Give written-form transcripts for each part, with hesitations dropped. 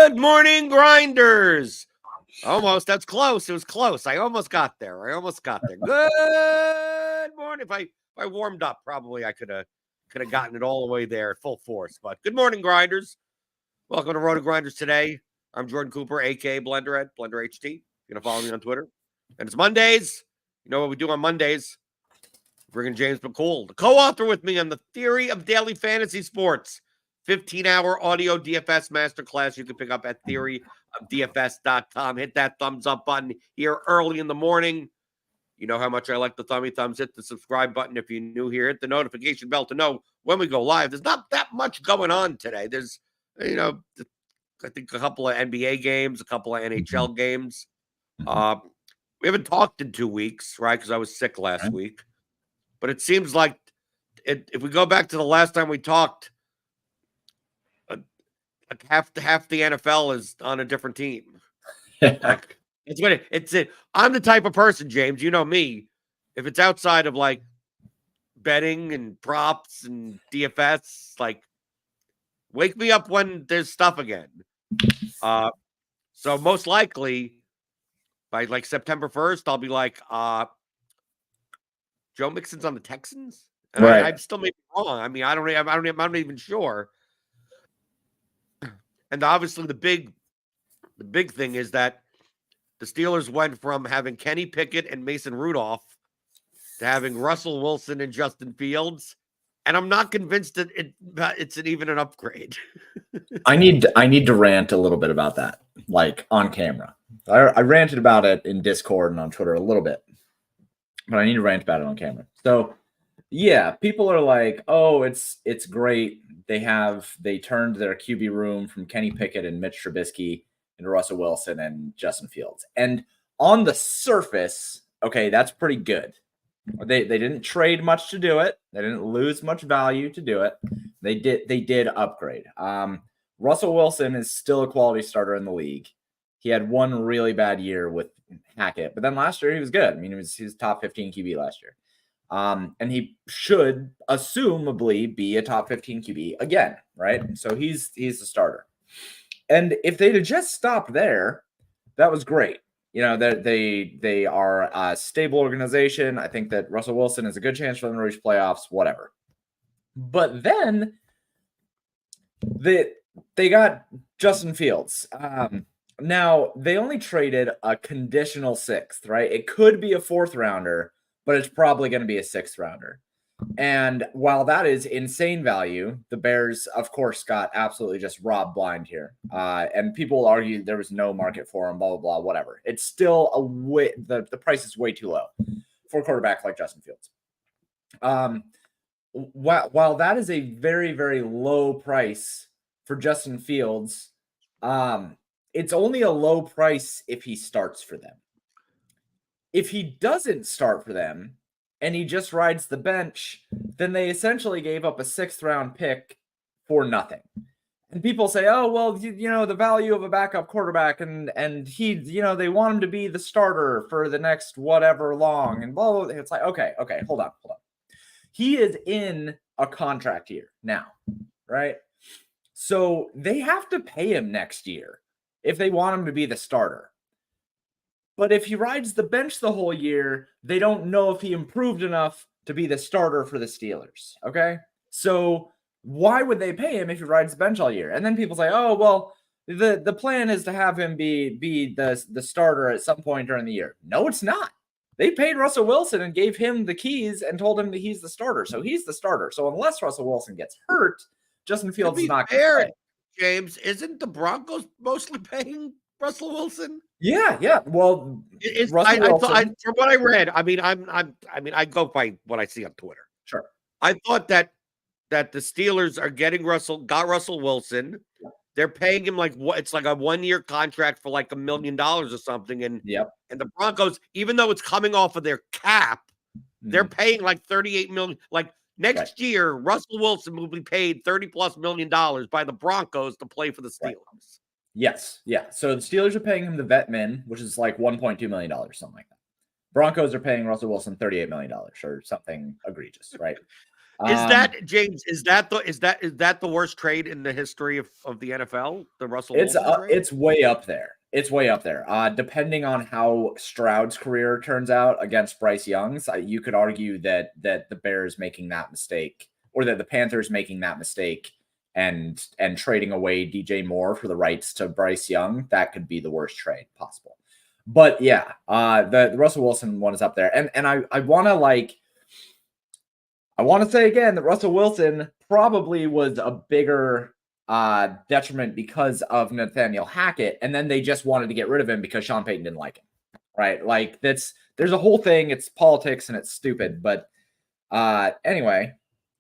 Good morning, grinders. Almost. That's close. It was close. I almost got there. Good morning. If I warmed up, probably I could have gotten it all the way there at full force. But good morning, grinders. Welcome to RotoGrinders Today. I'm Jordan Cooper, aka BlenderHD, BlenderHD. You're gonna follow me on Twitter. And it's Mondays. You know what we do on Mondays? Bringing James Mccool, the co-author with me on the theory of daily fantasy sports. 15-hour audio DFS masterclass you can pick up at theoryofdfs.com. Hit that thumbs up button here early in the morning. You know how much I like the thumbs. Hit the subscribe button if you're new here. Hit the notification bell to know when we go live. There's not that much going on today. There's, I think a couple of NBA games, a couple of NHL games. We haven't talked in 2 weeks, right? Because I was sick last week. But it seems like if we go back to the last time we talked, half the NFL is on a different team. Like, it's what it's. I'm the type of person, James. You know me. If it's outside of like betting and props and DFS, like wake me up when there's stuff again. So most likely by like September 1st, I'll be like, Joe Mixon's on the Texans, and right. I'm still maybe wrong. I mean, I'm not even sure. And obviously, the big thing is that the Steelers went from having Kenny Pickett and Mason Rudolph to having Russell Wilson and Justin Fields, and I'm not convinced that it's even an upgrade. I need to rant a little bit about that, like on camera. I ranted about it in Discord and on Twitter a little bit, but I need to rant about it on camera. So, yeah, people are like, "Oh, it's great. They turned their QB room from Kenny Pickett and Mitch Trubisky into Russell Wilson and Justin Fields." And on the surface, okay, that's pretty good. They didn't trade much to do it. They didn't lose much value to do it. They did upgrade. Russell Wilson is still a quality starter in the league. He had one really bad year with Hackett, but then last year he was good. I mean, he was top 15 QB last year. And he should assumably be a top 15 QB again, right? So he's the starter. And if they'd have just stopped there, that was great. You know, that they are a stable organization. I think that Russell Wilson is a good chance for them to reach playoffs, whatever. But then they got Justin Fields. Now, they only traded a conditional sixth, right? It could be a fourth rounder, but it's probably going to be a sixth rounder. And while that is insane value, the Bears, of course, got absolutely just robbed blind here. And people will argue there was no market for him, blah, blah, blah, whatever. It's still the price is way too low for a quarterback like Justin Fields. While that is a very, very low price for Justin Fields, it's only a low price if he starts for them. If he doesn't start for them and he just rides the bench, then they essentially gave up a 6th round pick for nothing. And people say, "Oh, well, you know, the value of a backup quarterback and he, you know, they want him to be the starter for the next whatever long and blah, blah, blah." It's like, okay, hold on. He is in a contract year now, right? So they have to pay him next year if they want him to be the starter. But if he rides the bench the whole year, they don't know if he improved enough to be the starter for the Steelers, okay? So why would they pay him if he rides the bench all year? And then people say, "Oh, well, the plan is to have him be the starter at some point during the year." No, it's not. They paid Russell Wilson and gave him the keys and told him that he's the starter. So he's the starter. So unless Russell Wilson gets hurt, Justin Fields is not going to play. James, isn't the Broncos mostly paying Russell Wilson? Yeah. Well, from what I read, I mean, I go by what I see on Twitter. Sure. I thought that the Steelers are got Russell Wilson. They're paying him it's like a 1-year contract for like $1 million or something. And and the Broncos, even though it's coming off of their cap, they're paying like $38 million. Like next year, Russell Wilson will be paid $30+ million by the Broncos to play for the Steelers. Right. Yes. Yeah. So the Steelers are paying him the vet min, which is like $1.2 million, something like that. Broncos are paying Russell Wilson $38 million or something egregious, right? Is that James? Is that the worst trade in the history of the NFL? The Russell Wilson trade? It's way up there. It's way up there. Depending on how Stroud's career turns out against Bryce Young's, you could argue that the Bears making that mistake, or that the Panthers making that mistake, and trading away DJ Moore for the rights to Bryce Young, that could be the worst trade possible. But yeah, the Russell Wilson one is up there, and I want to say again that Russell Wilson probably was a bigger detriment because of Nathaniel Hackett, and then they just wanted to get rid of him because Sean Payton didn't like him, right? Like there's a whole thing. It's politics and it's stupid, but anyway,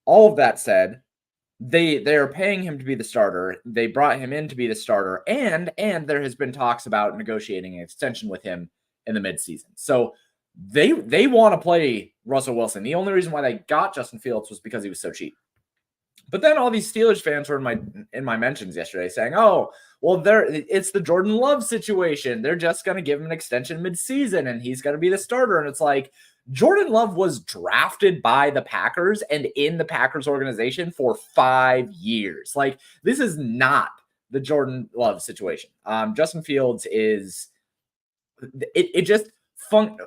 all of that said, they're paying him to be the starter. They brought him in to be the starter, and there has been talks about negotiating an extension with him in the midseason. So they want to play Russell Wilson. The only reason why they got Justin Fields was because he was so cheap. But then all these Steelers fans were in my mentions yesterday saying, "Oh, well, it's the Jordan Love situation. They're just going to give him an extension midseason, and he's going to be the starter." And it's like, Jordan Love was drafted by the Packers and in the Packers organization for 5 years. Like, this is not the Jordan Love situation. Justin Fields is it just fun.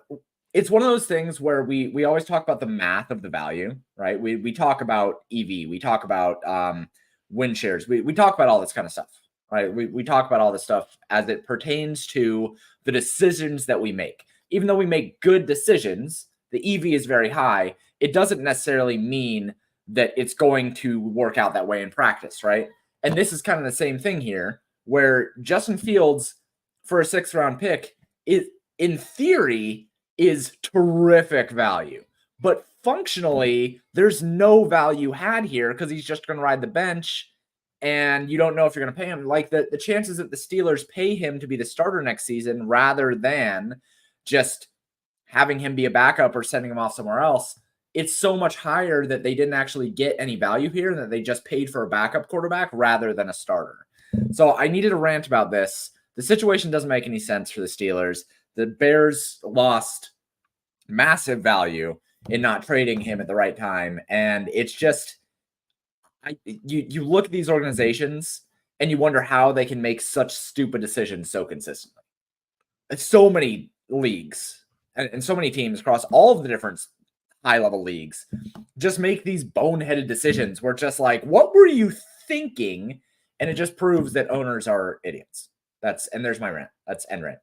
It's one of those things where we always talk about the math of the value, right? We talk about EV, we talk about win shares, we talk about all this kind of stuff, right? We talk about all this stuff as it pertains to the decisions that we make. Even though we make good decisions, the EV is very high. It doesn't necessarily mean that it's going to work out that way in practice, right? And this is kind of the same thing here, where Justin Fields for a 6th-round pick is, in theory, is terrific value. But functionally, there's no value had here because he's just going to ride the bench, and you don't know if you're going to pay him. Like the chances that the Steelers pay him to be the starter next season rather than just having him be a backup or sending him off somewhere else, it's so much higher that they didn't actually get any value here, and that they just paid for a backup quarterback rather than a starter. So I needed to rant about this. The situation doesn't make any sense for the Steelers. The Bears lost massive value in not trading him at the right time. And it's just, you look at these organizations and you wonder how they can make such stupid decisions so consistently. It's so many leagues and so many teams across all of the different high-level leagues just make these boneheaded decisions where it's just like, what were you thinking? And it just proves that owners are idiots. And there's my rant. That's end rant.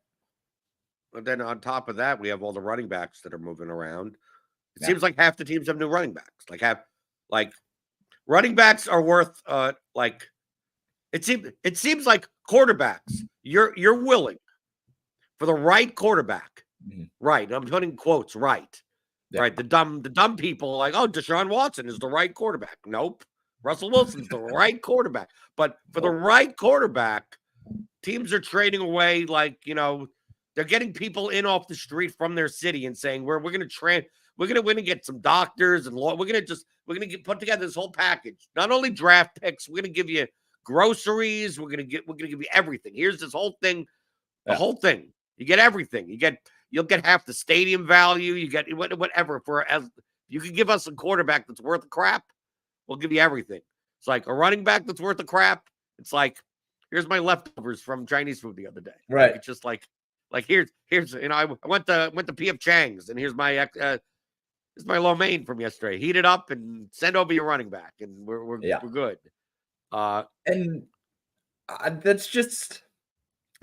But then on top of that, we have all the running backs that are moving around. It seems like half the teams have new running backs. Like running backs are worth it seems like quarterbacks. You're willing for the right quarterback, right? I'm putting quotes right. Right. The dumb people like, oh, Deshaun Watson is the right quarterback. Nope. Russell Wilson's the right quarterback. But for the right quarterback, teams are trading away, they're getting people in off the street from their city and saying we're going to get some doctors and we're going to put together this whole package. Not only draft picks, we're going to give you groceries. We're going to give you everything. Here's this whole thing, the whole thing. You get everything. You'll get half the stadium value. You get whatever you can give us a quarterback that's worth a crap. We'll give you everything. It's like a running back that's worth a crap. It's like, here's my leftovers from Chinese food the other day. Right. It's just like here's I went to PF Chang's and here's my lo mein from yesterday. Heat it up and send over your running back, and we're good. And that's just,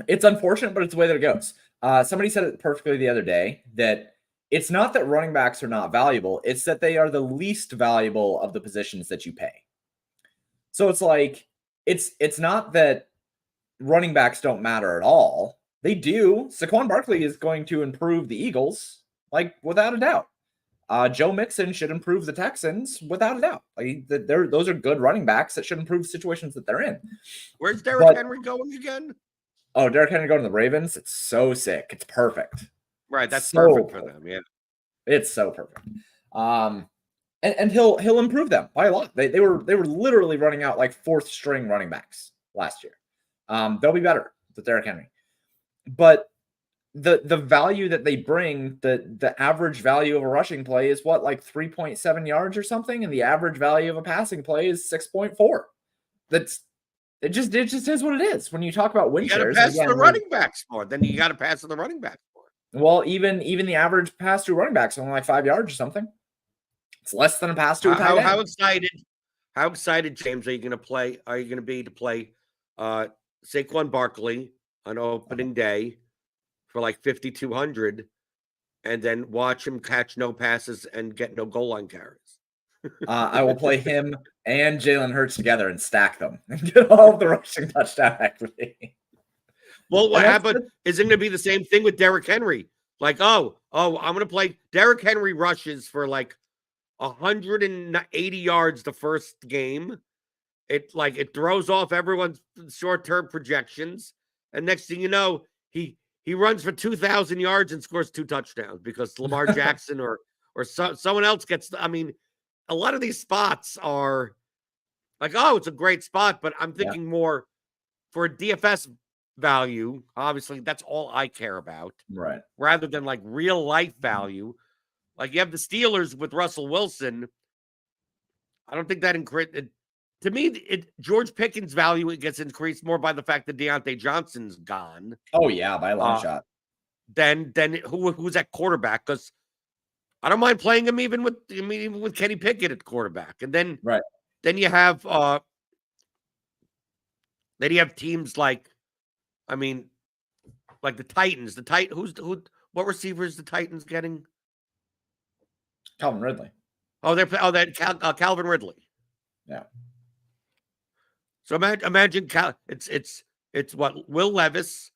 it's unfortunate, but it's the way that it goes. Somebody said it perfectly the other day that it's not that running backs are not valuable, it's that they are the least valuable of the positions that you pay. So it's like, it's not that running backs don't matter at all. They do. Saquon Barkley is going to improve the Eagles, without a doubt. Joe Mixon should improve the Texans, without a doubt. Those are good running backs that should improve situations that they're in. Where's Derrick Henry going again? Oh, Derrick Henry going to the Ravens? It's so sick. It's perfect. Right, that's so perfect for them. Yeah, it's so perfect. And he'll improve them by a lot. They were literally running out 4th string running backs last year. They'll be better with Derrick Henry. But the value that they bring, the average value of a rushing play is what, like 3.7 yards or something, and the average value of a passing play is 6.4. It just is what it is when you talk about win You got to shares. pass Again, the running backs more. Then you got to pass to the running backs more. well, even the average pass to running backs only like 5 yards or something. It's less than a pass to a tight end. How excited, James, are you going to play? Are you going to be to play Saquon Barkley on opening day for like 5,200, and then watch him catch no passes and get no goal line carries? I will play him and Jalen Hurts together and stack them and get all of the rushing touchdown equity. Well, what happened? Is it going to be the same thing with Derrick Henry? Like, I'm going to play Derrick Henry rushes for like 180 yards the first game. It throws off everyone's short-term projections, and next thing you know, he runs for 2,000 yards and scores 2 touchdowns because Lamar Jackson or someone else gets. I mean, a lot of these spots are like, it's a great spot, but I'm thinking more for a DFS value. Obviously, that's all I care about, right? Rather than like real life value. Like you have the Steelers with Russell Wilson. I don't think that to me, George Pickens' value gets increased more by the fact that Deontay Johnson's gone. Oh yeah, by a long shot. Then who's at quarterback? Because I don't mind playing him even with Kenny Pickett at quarterback, and then then you have teams like, like the Titans. What receiver is the Titans getting? Calvin Ridley. Calvin Ridley. Yeah. So imagine it's what, Will Levis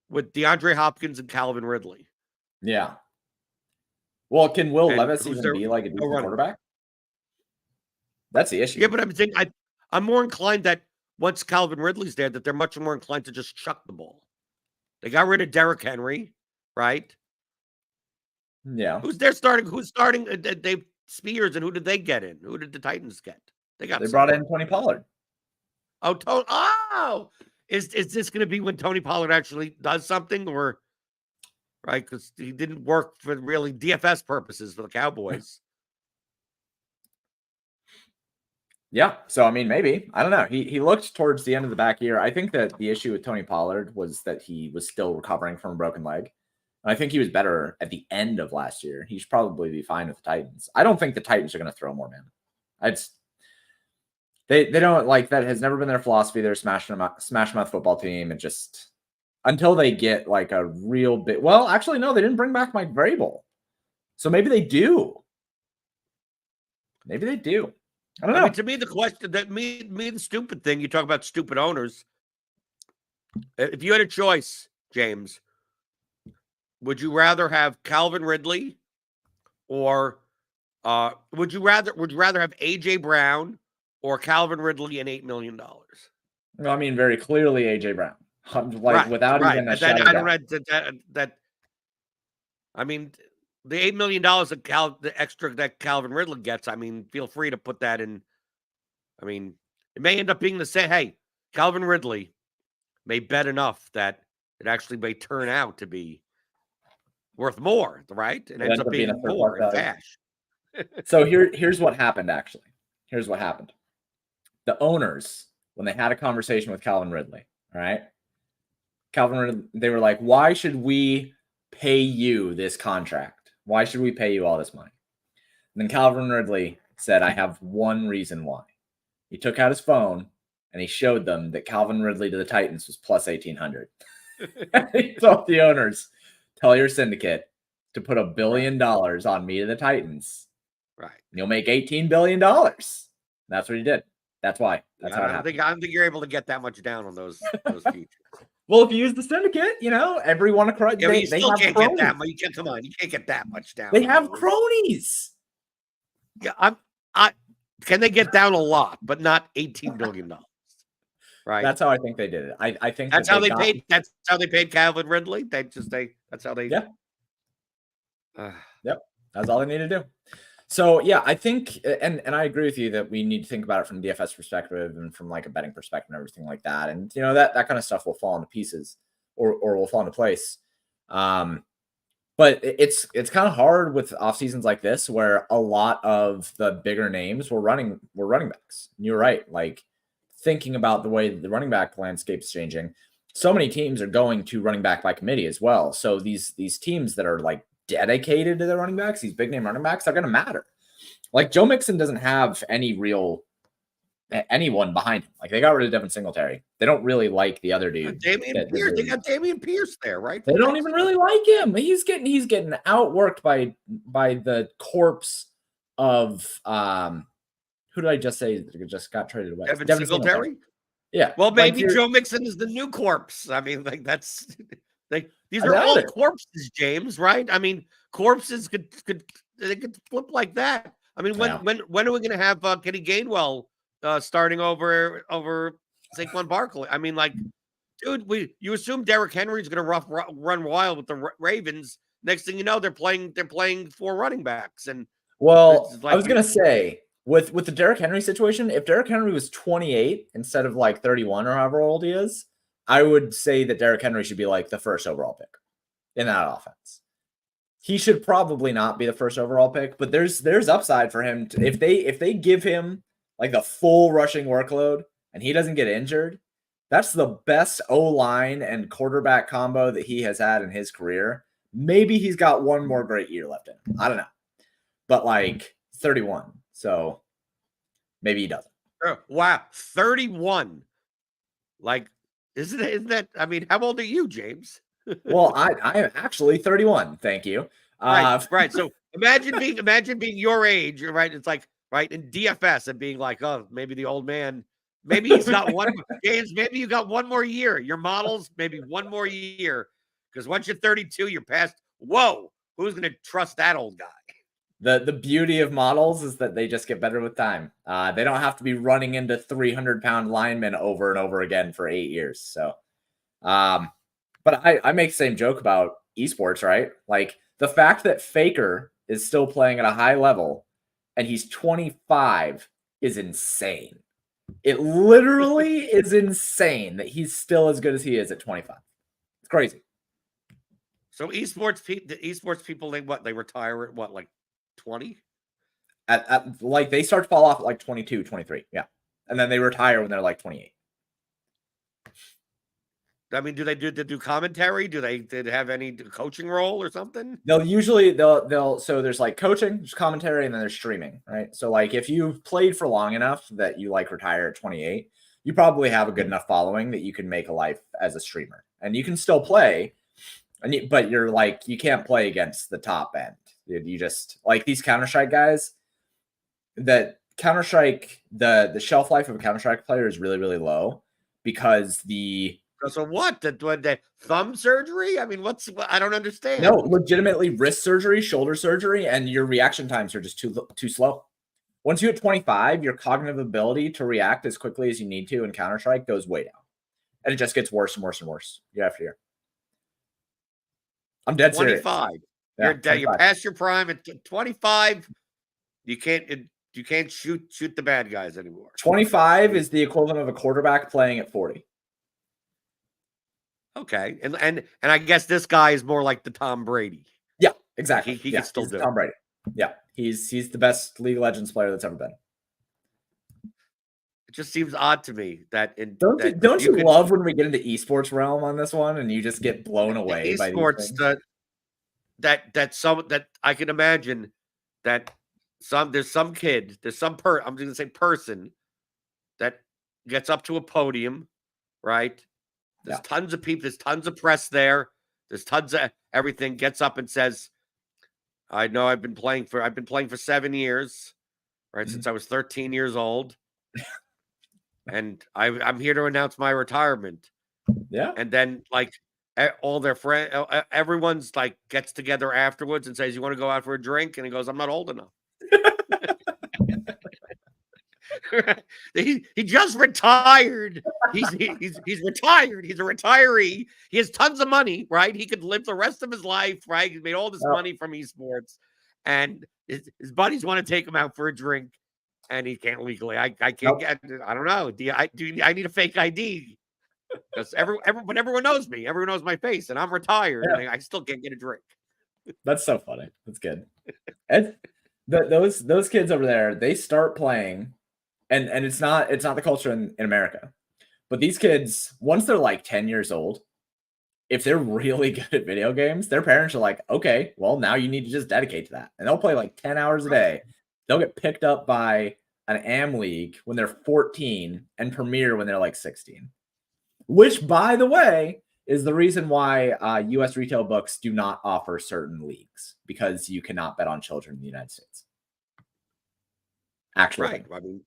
with DeAndre Hopkins and Calvin Ridley. Yeah. Well, can Will Levis even be like a decent quarterback? That's the issue. Yeah, but I'm more inclined that once Calvin Ridley's there, that they're much more inclined to just chuck the ball. They got rid of Derrick Henry, right? Yeah. Who's starting? Dave Spears, and who did they get in? Who did the Titans get? They brought in Tony Pollard. Is this going to be when Tony Pollard actually does something, or right? Because he didn't work for really DFS purposes for the Cowboys. Yeah. So, I mean, maybe. I don't know. He looked towards the end of the back year. I think that the issue with Tony Pollard was that he was still recovering from a broken leg. And I think he was better at the end of last year. He should probably be fine with the Titans. I don't think the Titans are going to throw more, man. They don't, like, that has never been their philosophy. They're smash mouth football team. And just until they get like a real bit. Well, actually, no, they didn't bring back Mike Vrabel. So maybe they do. Maybe they do. I don't know. To me, the question that the stupid thing, you talk about stupid owners. If you had a choice, James, would you rather have Calvin Ridley, or would you rather have AJ Brown or Calvin Ridley and $8 million? Well, I mean, very clearly AJ Brown, without even a shadow. I mean, the $8 million the extra that Calvin Ridley gets. I mean, feel free to put that in. I mean, it may end up being the same. Hey, Calvin Ridley may bet enough that it actually may turn out to be worth more, right? It ends up being more in cash. So here's what happened, actually. Here's what happened. The owners, when they had a conversation with Calvin Ridley, all right? Calvin Ridley, they were like, why should we pay you this contract? Why should we pay you all this money? And then Calvin Ridley said, I have one reason why. He took out his phone and he showed them that Calvin Ridley to the Titans was plus 1,800. He told the owners, tell your syndicate to put $1 billion on me to the Titans. Right. And you'll make $18 billion. That's what he did. That's why. That's how it happened. I don't think you're able to get that much down on those futures. Well, if you use the syndicate, everyone across. Yeah, you still can't get that much. Come on, you can't get that much down. They have cronies. Yeah, can they get down a lot, but not $18 billion? Right. That's how I think they did it. I think that's how they paid. That's how they paid Calvin Ridley. That's how they. Yeah. Yep. That's all they need to do. So yeah, I think, and I agree with you that we need to think about it from a DFS perspective and from like a betting perspective and everything like that. And that kind of stuff will fall into pieces or will fall into place. But it's kind of hard with off seasons like this where a lot of the bigger names were running backs. And you're right. Like thinking about the way the running back landscape is changing, so many teams are going to running back by committee as well. So these teams that are like dedicated to the running backs, these big name running backs, are going to matter. Like Joe Mixon doesn't have anyone behind him. Like they got rid of Devin Singletary. They don't really like the other dude. Dameon Pierce. They got Dameon Pierce there, right? They don't even really like him. He's getting outworked by the corpse of who did I just say just got traded away? Devin Singletary. Yeah. Well, maybe Joe Mixon is the new corpse. I mean, like that's these are all corpses, James, right? I mean, corpses could flip like that. I mean, when are we going to have Kenny Gainwell starting over Saquon Barkley? I mean, like, dude, you assume Derrick Henry's going to run wild with the Ravens. Next thing you know, they're playing 4 running backs. And well, I was going to say with the Derrick Henry situation, if Derrick Henry was 28 instead of like 31 or however old he is, I would say that Derrick Henry should be like the first overall pick in that offense. He should probably not be the first overall pick, but there's upside for him if they give him like the full rushing workload and he doesn't get injured. That's the best O-line and quarterback combo that he has had in his career. Maybe he's got one more great year left in him. I don't know. But like 31. So maybe he doesn't. Oh, wow. 31. Like, isn't that, I mean, how old are you, James? Well, I am actually 31. Thank you. Right. So imagine being your age, right? It's like, right, in DFS and being like, oh, maybe the old man, maybe he's got one James, maybe you got one more year. Your models, maybe one more year. Because once you're 32, you're past, whoa, who's going to trust that old guy? The beauty of models is that they just get better with time. They don't have to be running into 300-pound linemen over and over again for 8 years. So, but I make the same joke about esports, right? Like the fact that Faker is still playing at a high level and he's 25 is insane. It literally is insane that he's still as good as he is at 25. It's crazy. So esports people, they retire at what, like 20? At like they start to fall off at like 22, 23. Yeah. And then they retire when they're like 28. I mean, do they do commentary? Do they have any coaching role or something? They'll so there's like coaching, there's commentary, and then there's streaming, right? So like if you've played for long enough that you like retire at 28, you probably have a good enough following that you can make a life as a streamer. And you can still play, but you're like you can't play against the top end. You just like these Counter-Strike guys, that Counter-Strike, the shelf life of a Counter-Strike player is really, really low because so what? The thumb surgery? I mean, I don't understand. No, legitimately wrist surgery, shoulder surgery, and your reaction times are just too slow. Once you hit 25, your cognitive ability to react as quickly as you need to in Counter-Strike goes way down. And it just gets worse and worse and worse year after year. I'm dead serious. 25. Yeah, you're past your prime at 25. You can't shoot the bad guys anymore. 25 is the equivalent of a quarterback playing at 40. Okay, and I guess this guy is more like the Tom Brady. Yeah, exactly. He can still do Tom Brady. Yeah, he's the best League of Legends player that's ever been. It just seems odd to me that don't you love when we get into esports realm on this one and you just get blown away by esports that I can imagine that there's some I'm going to say person that gets up to a podium, right? There's tons of people, there's tons of press there, there's tons of everything, gets up and says, I know I've been playing for 7 years, right? Since I was 13 years old. And I'm here to announce my retirement. Yeah. And then like all their friends, everyone's like gets together afterwards and says, you want to go out for a drink? And he goes, I'm not old enough. He just retired. He's retired. He's a retiree. He has tons of money, right? He could live the rest of his life, right? He made all this money from esports, and his buddies want to take him out for a drink, and he can't legally. I can't get. I don't know. I need a fake ID. Because but everyone knows me. Everyone knows my face, and I'm retired, Yeah. and I still can't get a drink. That's so funny. That's good. And those kids over there, they start playing, and it's not the culture in America. But these kids, once they're like 10 years old, if they're really good at video games, their parents are like, okay, well, now you need to just dedicate to that. And they'll play like 10 hours a day. They'll get picked up by an AM league when they're 14 and Premier when they're like 16. Which, by the way, is the reason why U.S. retail books do not offer certain leagues, because you cannot bet on children in the United States. Actually, Right. I mean,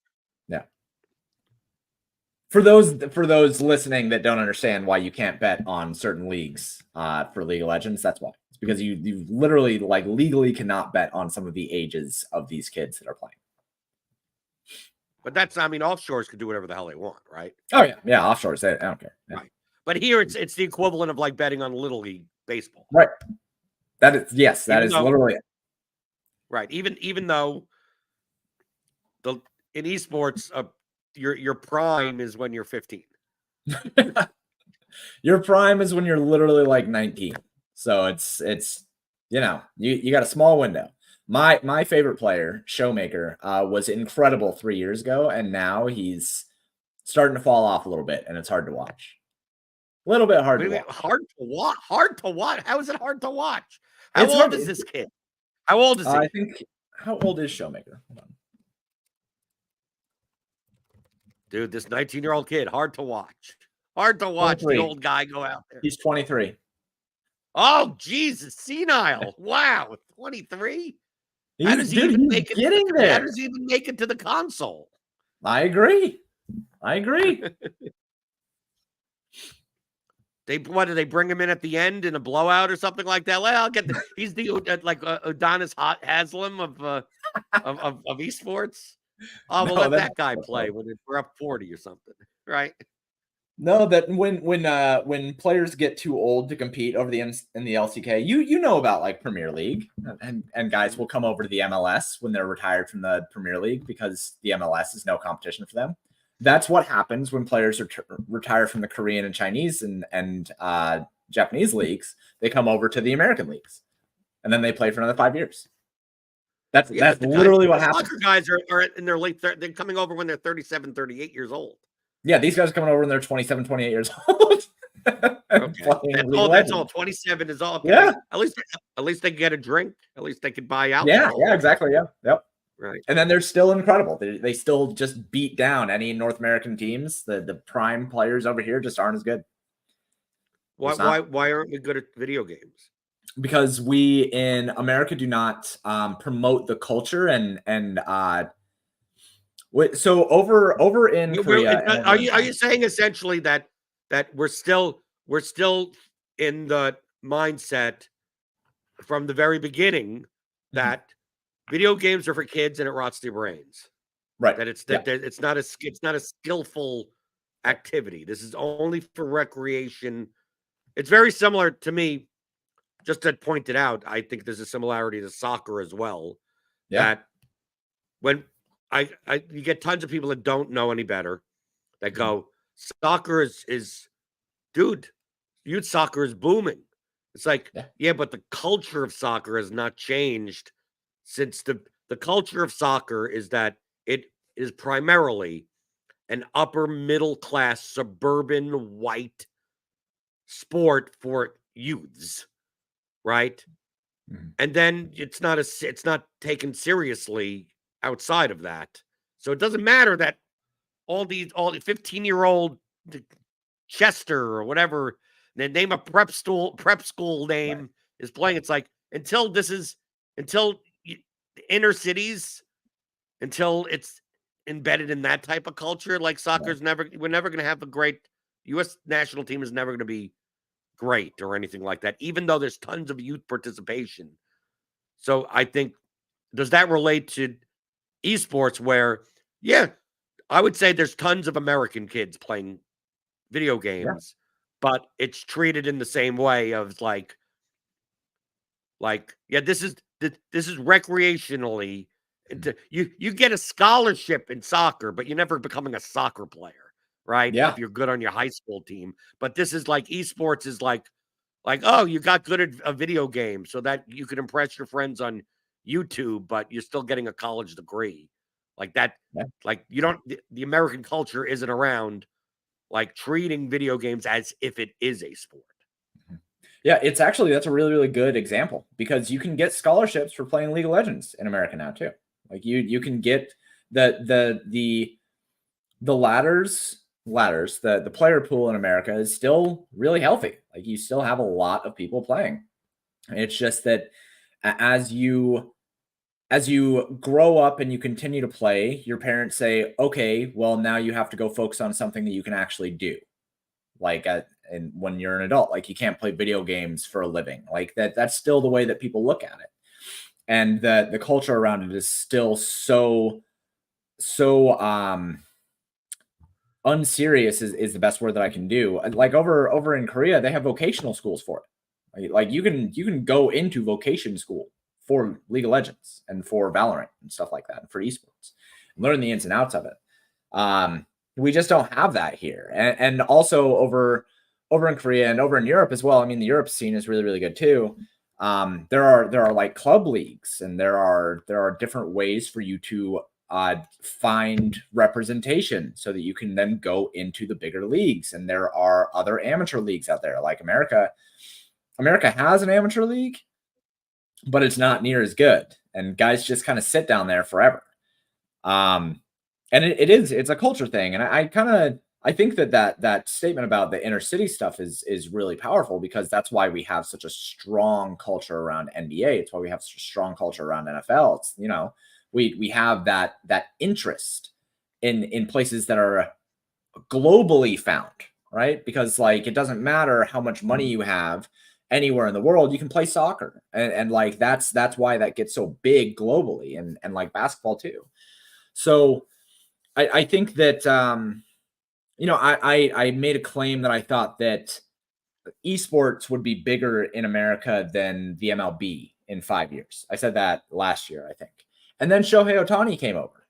yeah. For those listening that don't understand why you can't bet on certain leagues for League of Legends, that's why. It's because you literally like legally cannot bet on some of the ages of these kids that are playing. but that's, I mean, offshores can do whatever the hell they want, right? Oh yeah, offshores. I don't care. Yeah. Right. But here it's the equivalent of like betting on Little League baseball. Right. That is literally it. Right. Even though in esports, your prime is when you're 15. Your prime is when you're literally like 19. So it's you got a small window. My favorite player, Showmaker, was incredible 3 years ago, and now he's starting to fall off a little bit, and it's hard to watch. A little bit hard to watch. Hard to watch? Hard to watch? How is it hard to watch? How It's old hard. is this kid? How old is he? I think. How old is Showmaker? Hold on. Dude, this 19-year-old kid, hard to watch. Hard to watch 23. the old guy go out there. He's 23. Oh, Jesus, senile. Wow, 23? How does he even make it? Getting there. How does he even make it to the console? I agree. What, do they bring him in at the end in a blowout or something like that? Well, I'll get he's the like Adonis Haslam of esports. Oh, we'll let that guy play when we're up 40 or something, right? No, that when players get too old to compete over in the LCK, you know about like Premier League, and guys will come over to the MLS when they're retired from the Premier League because the MLS is no competition for them. That's what happens when players retire from the Korean and Chinese and Japanese leagues. They come over to the American leagues, and then they play for another 5 years. That's literally what happens. Soccer guys are in their late. They're coming over when they're 37, 38 years old. Yeah, these guys are coming over when they're 27, 28 years old. Okay. That's all. 27 is all. Okay. Yeah. At least they can get a drink. At least they can buy out. Yeah, exactly. Yeah. Yep. Right. And then they're still incredible. They still just beat down any North American teams. The prime players over here just aren't as good. Why aren't we good at video games? Because we in America do not promote the culture and so over in Korea. Are you saying essentially that we're still in the mindset from the very beginning that video games are for kids and it rots their brains, right? That it's not a skillful activity. This is only for recreation. It's very similar to me. Just to point it out, I think there's a similarity to soccer as well. Yeah. That when you get tons of people that don't know any better that go, soccer is dude, youth soccer is booming. It's like, yeah, but the culture of soccer has not changed since the culture of soccer is that it is primarily an upper middle class suburban white sport for youths, right? And then it's not taken seriously outside of that. So it doesn't matter that all the 15-year-old Chester or whatever the name of prep school name is playing. It's like until inner cities, until it's embedded in that type of culture, like soccer's we're never going to have a great U.S. national team is never going to be great or anything like that, even though there's tons of youth participation. So I think, does that relate to esports where, I would say there's tons of American kids playing video games, but it's treated in the same way of like, this is recreationally. You get a scholarship in soccer, but you're never becoming a soccer player, right? Yeah. If you're good on your high school team. But this is like esports is like, oh, you got good at a video game so that you could impress your friends on YouTube, but you're still getting a college degree. Like that, Yeah. like you don't, the American culture isn't around like treating video games as if it is a sport. Yeah, it's actually that's a really, really good example because you can get scholarships for playing League of Legends in America now too. Like you can get the ladders, the player pool in America is still really healthy. Like you still have a lot of people playing. It's just that as you grow up and you continue to play, your parents say, okay, well, now you have to go focus on something that you can actually do. Like and when you're an adult, like you can't play video games for a living. Like that's still the way that people look at it. And the culture around it is still so unserious is the best word that I can do. Like over in Korea, they have vocational schools for it. Like you can go into vocation school for League of Legends and for Valorant and stuff like that, and for esports, learn the ins and outs of it. We just don't have that here, and also over in Korea and over in Europe as well. I mean, the Europe scene is really, really good too. There are like club leagues, and there are different ways for you to find representation so that you can then go into the bigger leagues. And there are other amateur leagues out there. Like America has an amateur league, but it's not near as good. And guys just kind of sit down there forever. And it's a culture thing. And I think that statement about the inner city stuff is really powerful because that's why we have such a strong culture around NBA. It's why we have such a strong culture around NFL. It's, we have that interest in places that are globally found, right? Because like it doesn't matter how much money you have anywhere in the world, you can play soccer. And like that's why that gets so big globally, and like basketball too. So I think that I made a claim that I thought that esports would be bigger in America than the MLB in 5 years. I said that last year, I think. And then Shohei Ohtani came over.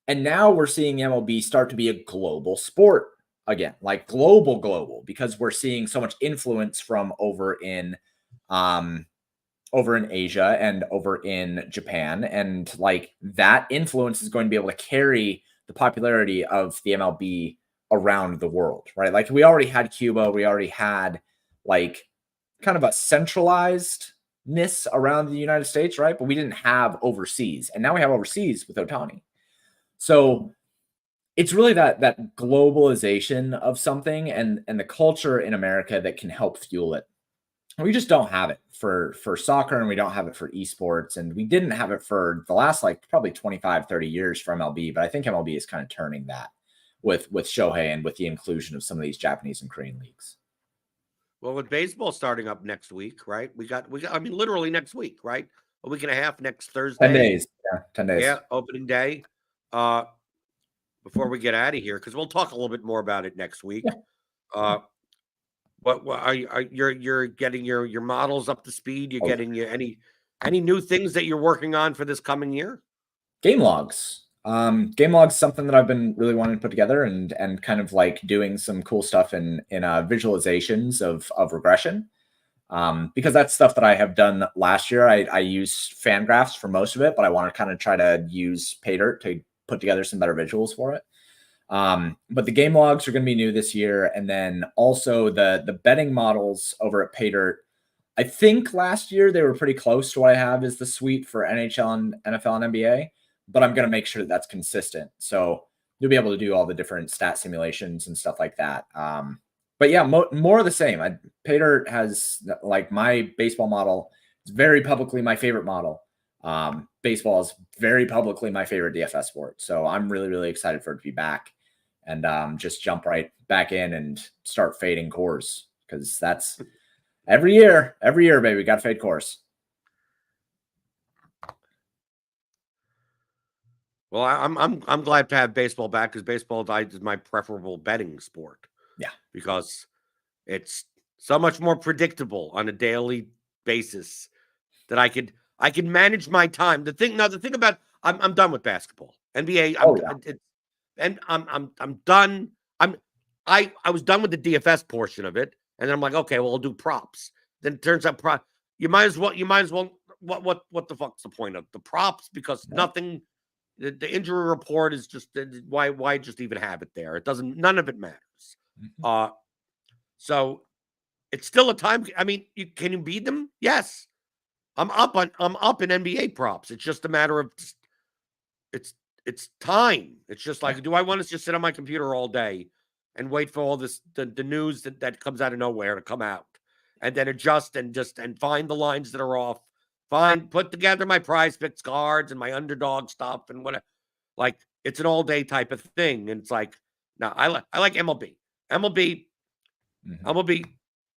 And now we're seeing MLB start to be a global sport again, like global, because we're seeing so much influence from over in Asia and over in Japan. And like that influence is going to be able to carry the popularity of the MLB around the world, right? Like we already had Cuba, we already had like kind of a centralizedness around the United States, right? But we didn't have overseas. And now we have overseas with Ohtani. So it's really that globalization of something and the culture in America that can help fuel it. We just don't have it for soccer, and we don't have it for esports, and we didn't have it for the last like probably 25, 30 years for MLB, but I think MLB is kind of turning that with Shohei and with the inclusion of some of these Japanese and Korean leagues. Well, with baseball starting up next week, right? We got I mean literally next week, right? A week and a half next Thursday. 10 days. Yeah, 10 days. Yeah, opening day. Before we get out of here, because we'll talk a little bit more about it next week. Yeah. What you're getting your models up to speed? You're getting any new things that you're working on for this coming year? Game logs. Game logs, something that I've been really wanting to put together and kind of like doing some cool stuff in visualizations of regression. Because that's stuff that I have done last year. I used Fangraphs for most of it, but I want to kind of try to use PayDirt to put together some better visuals for it. But the game logs are going to be new this year. And then also the betting models over at PayDirt. I think last year they were pretty close to what I have as the suite for NHL and NFL and NBA, but I'm going to make sure that that's consistent. So you'll be able to do all the different stat simulations and stuff like that. But yeah, more of the same. PayDirt has like my baseball model. It's very publicly my favorite model. Baseball is very publicly my favorite DFS sport. So I'm really, really excited for it to be back and just jump right back in and start fading cores, because that's every year, baby, got to fade cores. Well, I'm glad to have baseball back, because baseball is my preferable betting sport. Yeah, because it's so much more predictable on a daily basis that I could manage my time. The thing about I'm done with basketball. NBA, I'm done. I was done with the DFS portion of it, and then I'm like, okay, well, I'll do props. Then it turns out you might as well what the fuck's the point of the props? Because nothing, the injury report is just why just even have it there? It doesn't, none of it matters. So it's still a time. I mean, can you beat them? Yes. I'm up in NBA props. It's just a matter of it's time. It's just like, do I want to just sit on my computer all day and wait for all this the news that comes out of nowhere to come out, and then adjust and find the lines that are off, put together my prize picks cards and my underdog stuff and whatever. Like, it's an all day type of thing. And it's like, no, I like MLB. MLB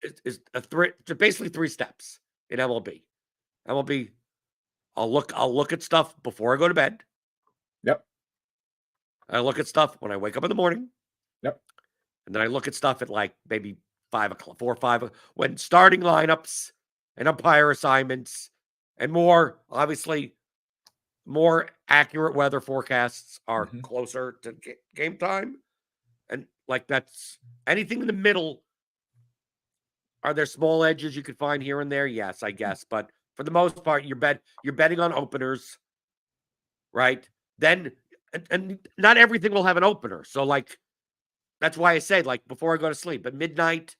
is basically 3 steps in MLB. MLB, I'll look at stuff before I go to bed. Yep. I look at stuff when I wake up in the morning. Yep. And then I look at stuff at like maybe 5 o'clock, 4 or 5, when starting lineups and umpire assignments and more, obviously, more accurate weather forecasts are closer to game time. And like, that's anything in the middle. Are there small edges you could find here and there? Yes, I guess. But for the most part, you're betting on openers, right? Then, and not everything will have an opener. So, like, that's why I say, like, before I go to sleep, at midnight,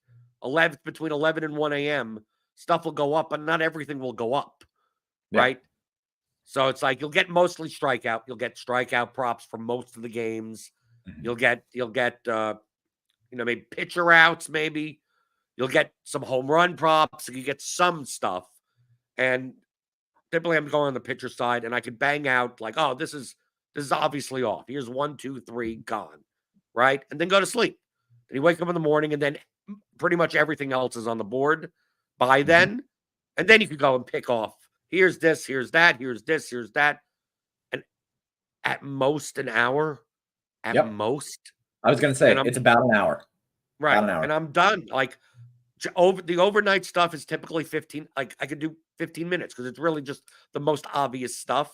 between 11 and 1 a.m., stuff will go up, but not everything will go up, right? So it's like, you'll get mostly strikeout. You'll get strikeout props for most of the games. You'll get maybe pitcher outs, maybe. You'll get some home run props. You get some stuff. And typically I'm going on the pitcher side, and I can bang out like, oh, this is obviously off. Here's 1, 2, 3, gone, right? And then go to sleep. And you wake up in the morning, and then pretty much everything else is on the board by then. And then you can go and pick off. Here's this, here's that, here's this, here's that. And at most an hour. At most. I was going to say, it's about an hour. Right. About an hour. And I'm done. Like, the overnight stuff is typically 15. Like, I could do 15 minutes because it's really just the most obvious stuff.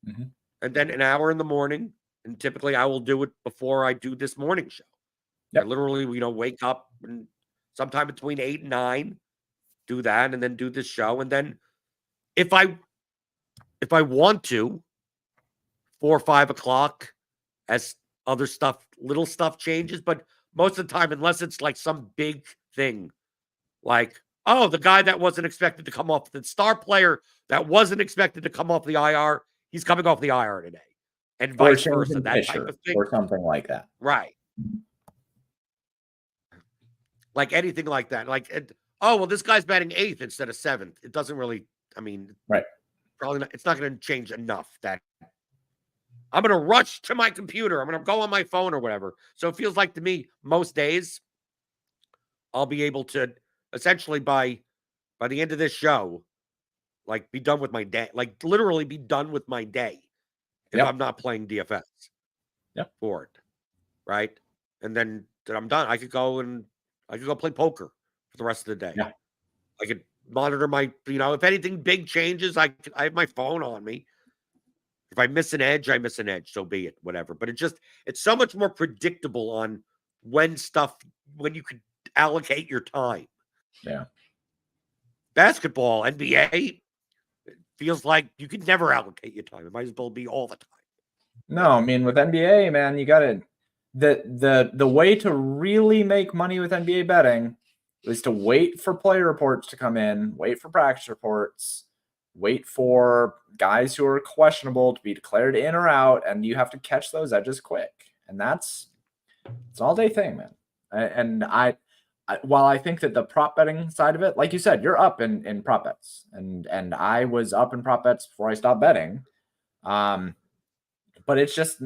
And then an hour in the morning. And typically I will do it before I do this morning show. I literally, wake up and sometime between 8 and 9, do that, and then do this show. And then if I want to, 4 or 5 o'clock, as other stuff, little stuff changes, but most of the time, unless it's like some big thing, like, oh, the guy that wasn't expected to come off, the star player that wasn't expected to come off the IR, he's coming off the IR today, and vice versa, that type of thing, or something like that, right? Like anything like that, like, oh, well, this guy's batting 8th instead of 7th. It doesn't really, I mean, right? Probably not. It's not going to change enough that I'm going to rush to my computer. I'm going to go on my phone or whatever. So it feels like to me, most days, I'll be able to essentially by the end of this show, like, be done with my day, like literally be done with my day if I'm not playing DFS for it, right? And then I'm done. I could go play poker for the rest of the day. I could monitor my, if anything big changes, I have my phone on me. If I miss an edge, I miss an edge. So be it, whatever. But it's so much more predictable on when you could allocate your time. Yeah. Basketball, NBA, it feels like you could never allocate your time. It might as well be all the time. No, I mean, with NBA, man, you got to, the way to really make money with NBA betting is to wait for player reports to come in, wait for practice reports, wait for guys who are questionable to be declared in or out, and you have to catch those edges quick. And it's an all-day thing, man. And while I think that the prop betting side of it, like you said, you're up in prop bets, and I was up in prop bets before I stopped betting. But it's just,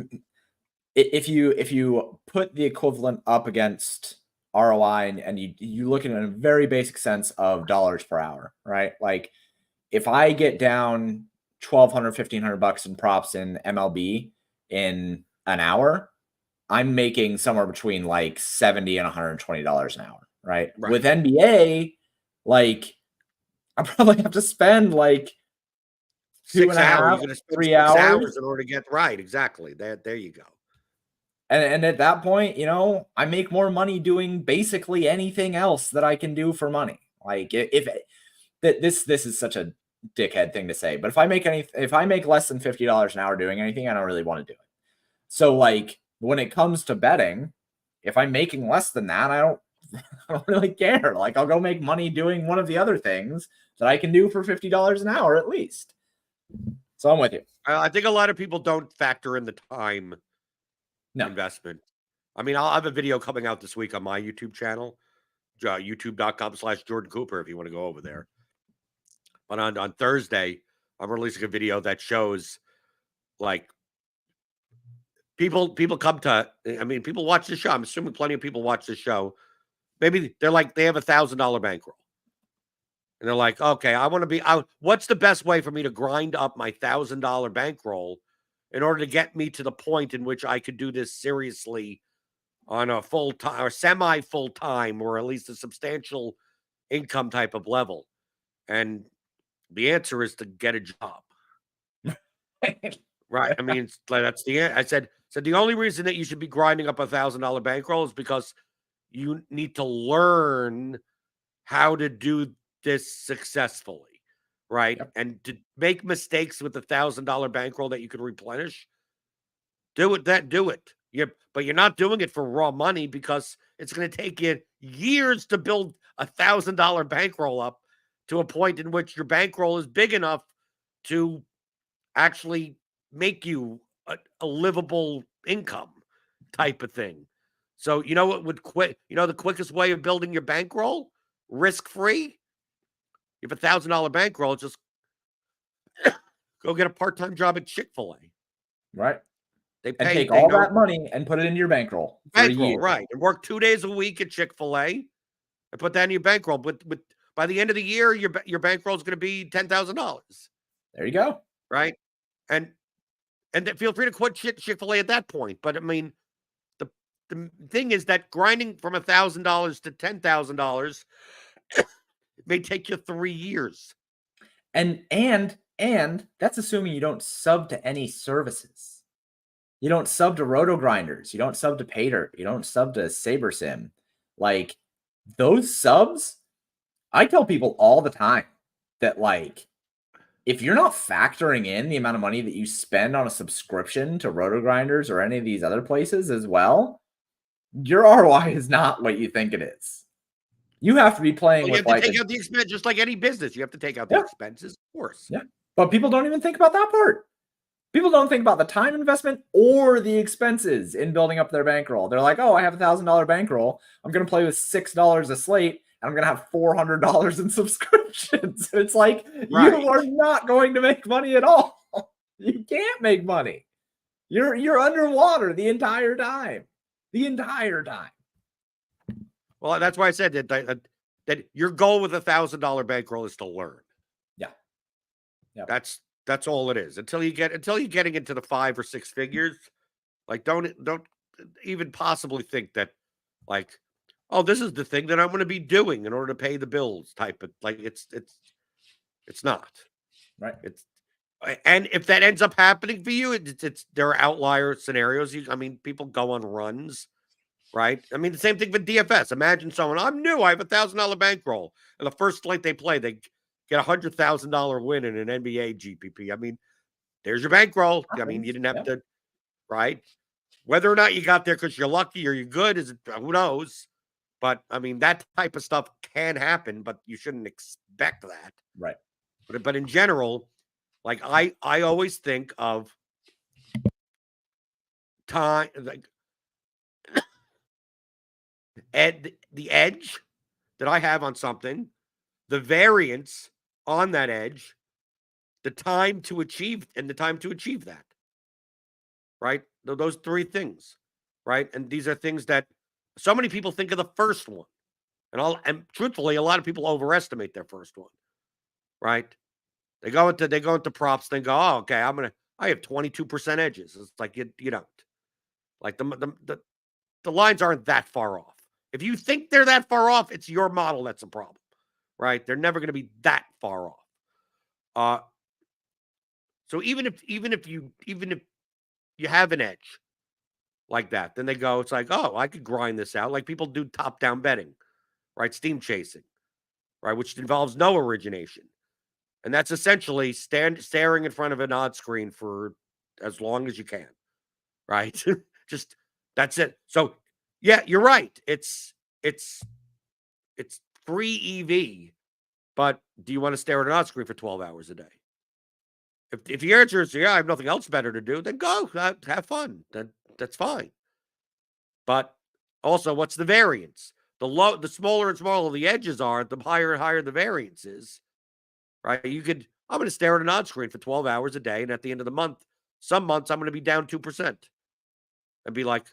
if you put the equivalent up against ROI and you look at it in a very basic sense of dollars per hour, right? Like, if I get down $1,200, $1,500 in props in MLB in an hour, I'm making somewhere between like $70 and $120 an hour, right? With NBA, like, I probably have to spend like 6 hours. You're going to spend 3 6 hours hours in order to get right. Exactly. There you go. And at that point, I make more money doing basically anything else that I can do for money. Like if this is such a dickhead thing to say, but if I make less than $50 an hour doing anything, I don't really want to do it. So like when it comes to betting, if I'm making less than that, I don't really care. Like I'll go make money doing one of the other things that I can do for $50 an hour at least. So I'm with you. I think a lot of people don't factor in the time investment. I mean, I'll have a video coming out this week on my YouTube channel, youtube.com/Jordan Cooper, if you want to go over there. But on Thursday, I'm releasing a video that shows like people come to, I mean, people watch the show. I'm assuming plenty of people watch the show. Maybe they're like, they have $1,000 bankroll. And they're like, okay, I want to be out. What's the best way for me to grind up my $1,000 bankroll in order to get me to the point in which I could do this seriously on a full time or semi full time, or at least a substantial income type of level? And the answer is to get a job. Right. I mean, that's the answer. I said, the only reason that you should be grinding up $1,000 bankroll is because you need to learn how to do this successfully, right? Yep. And to make mistakes with $1,000 bankroll that you could replenish, do it. But you're not doing it for raw money, because it's going to take you years to build $1,000 bankroll up to a point in which your bankroll is big enough to actually make you a livable income type of thing. So you know what would the quickest way of building your bankroll, risk-free? You have $1,000 bankroll, just go get a part-time job at Chick-fil-A. Right. They And pay take all that money and put it into your bankroll for a year. right? And work 2 days a week at Chick-fil-A and put that in your bankroll. But by the end of the year, your bankroll is going to be $10,000. There you go. Right. And feel free to quit Chick-fil-A at that point. But I mean, the thing is that grinding from $1,000 to $10,000 it may take you 3 years. And that's assuming you don't sub to any services. You don't sub to RotoGrinders. You don't sub to Paydirt. You don't sub to SaberSim. Like those subs, I tell people all the time that like, if you're not factoring in the amount of money that you spend on a subscription to RotoGrinders or any of these other places as well, your ROI is not what you think it is. You have to be playing with, you have to take out the expense, just like any business. You have to take out the expenses, of course. Yeah. But people don't even think about that part. People don't think about the time investment or the expenses in building up their bankroll. They're like, oh, I have $1,000 bankroll. I'm going to play with $6 a slate, and I'm going to have $400 in subscriptions. It's like, right. You are not going to make money at all. You can't make money. You're underwater the entire time. The entire time. Well, that's why I said that your goal with $1,000 bankroll is to learn. Yeah. Yeah. That's all it is. Until you're getting into the 5 or 6 figures, like don't even possibly think that like, oh, this is the thing that I'm going to be doing in order to pay the bills type of, like, it's not. Right. And if that ends up happening for you, there are outlier scenarios. I mean, people go on runs, right? I mean, the same thing with DFS. Imagine someone, I'm new, I have $1,000 bankroll, and the first slate they play, they get $100,000 win in an NBA GPP. I mean, there's your bankroll. I mean, you didn't have to, right? Whether or not you got there because you're lucky or you're good, who knows? But I mean, that type of stuff can happen, but you shouldn't expect that. Right. But in general, like I always think of time, like the edge that I have on something, the variance on that edge, the time to achieve that. Right? Those 3 things. Right? And these are things that so many people think of the first one. And truthfully, a lot of people overestimate their first one. Right? They go into props, they go, oh, okay, I have 22% edges. It's like you don't. Like the lines aren't that far off. If you think they're that far off, it's your model that's a problem. Right? They're never going to be that far off. So even if you have an edge, like that. Then they go, it's like, oh, I could grind this out. Like people do top-down betting, right? Steam chasing, right? Which involves no origination. And that's essentially staring in front of an odd screen for as long as you can, right? Just that's it. So yeah, you're right. It's free EV, but do you want to stare at an odd screen for 12 hours a day? If your answer is yeah, I have nothing else better to do, then go have fun. That's fine. But also, what's the variance? The smaller and smaller the edges are, the higher and higher the variance is. Right? I'm going to stare at an odd screen for 12 hours a day, and at the end of the month, some months I'm going to be down 2% and be like,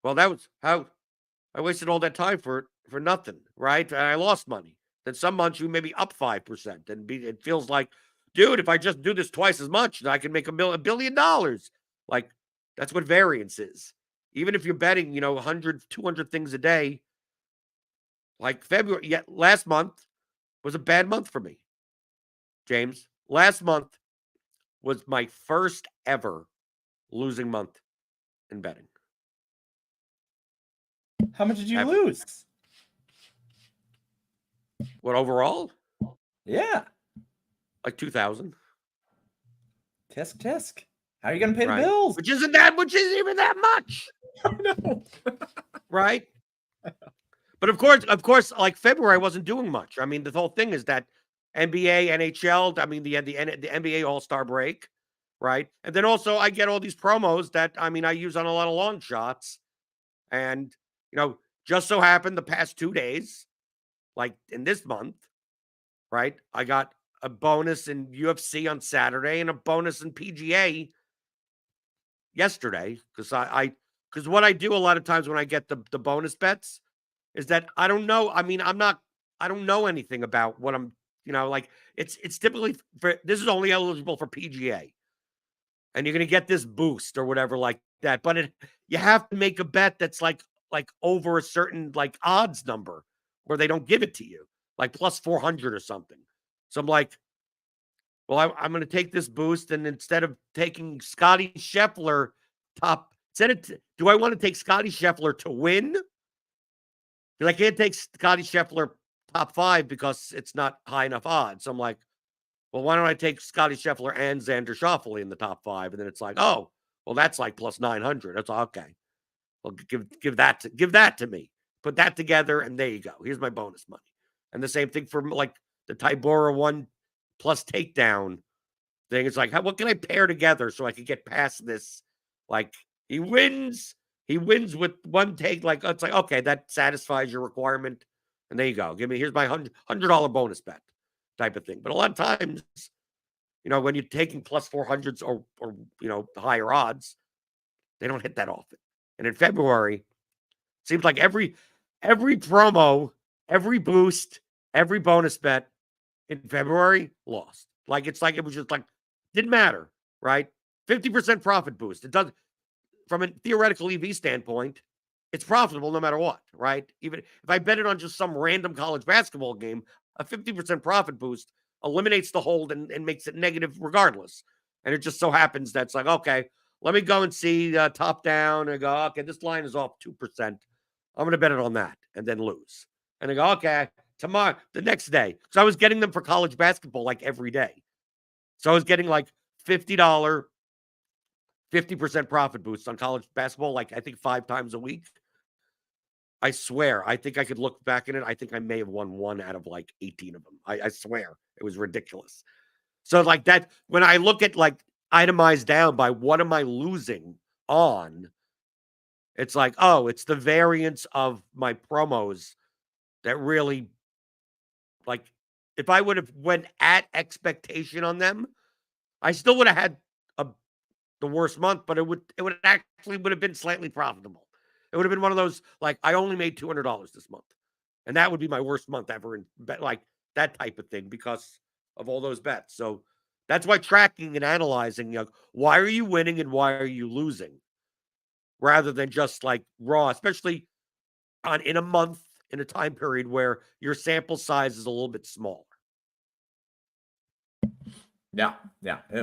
well, that was how I wasted all that time for nothing, right? And I lost money. Then some months you may be up 5%, and it feels like, dude, if I just do this twice as much, I can make $1 billion. Like that's what variance is. Even if you're betting, 100, 200 things a day, like February, last month was a bad month for me. James, last month was my first ever losing month in betting. How much did you lose? What overall? Yeah. Like 2,000. Tisk. How are you going to pay the bills? Which isn't even that much. I know. Right? But of course, like February, I wasn't doing much. I mean, the whole thing is that NBA, NHL, I mean, the NBA All-Star break, right? And then also I get all these promos that, I mean, I use on a lot of long shots. And, just so happened the past 2 days, like in this month, right? I got a bonus in UFC on Saturday and a bonus in PGA yesterday because what I do a lot of times when I get the bonus bets is that I don't know. I mean, I don't know anything about what I'm, like it's typically this is only eligible for PGA. And you're going to get this boost or whatever like that, but you have to make a bet that's like over a certain like odds number where they don't give it to you, like plus 400 or something. So I'm like, well, I'm going to take this boost, and instead of taking Scotty Scheffler do I want to take Scotty Scheffler to win? Because I can't take Scotty Scheffler top 5 because it's not high enough odds. So I'm like, well, why don't I take Scotty Scheffler and Xander Schauffele in the top 5? And then it's like, oh, well, that's like plus 900. That's okay. Well, give that to me. Put that together, and there you go. Here's my bonus money. And the same thing for like the Tybura 1+ takedown thing. It's like, what can I pair together so I can get past this? Like he wins with one take. Like it's like, okay, that satisfies your requirement, and there you go. Here's my $100 bonus bet type of thing. But a lot of times, when you're taking plus 400s or higher odds, they don't hit that often. And in February, it seems like every promo, every boost, every bonus bet in February lost. Like it's like it was just like didn't matter, right? 50% profit boost. It does from a theoretical EV standpoint, it's profitable no matter what, right? Even if I bet it on just some random college basketball game, a 50% profit boost eliminates the hold and makes it negative regardless. And it just so happens that's like, okay, let me go and see top down and go, okay, this line is off 2%. I'm going to bet it on that and then lose. And I go, okay, tomorrow, the next day. So I was getting them for college basketball like every day. So I was getting like $50, 50% profit boosts on college basketball, like I think 5 times a week. I swear, I think I could look back in it. I think I may have won 1 out of like 18 of them. I swear it was ridiculous. So like that, when I look at like itemized down by what am I losing on, it's like, oh, it's the variance of my promos that really, like, if I would have went at expectation on them, I still would have had the worst month, but it would actually have been slightly profitable. It would have been one of those, like, I only made $200 this month. And that would be my worst month ever in bet, like that type of thing, because of all those bets. So that's why tracking and analyzing, why are you winning and why are you losing? Rather than just like raw, especially in a month, in a time period where your sample size is a little bit smaller. Yeah.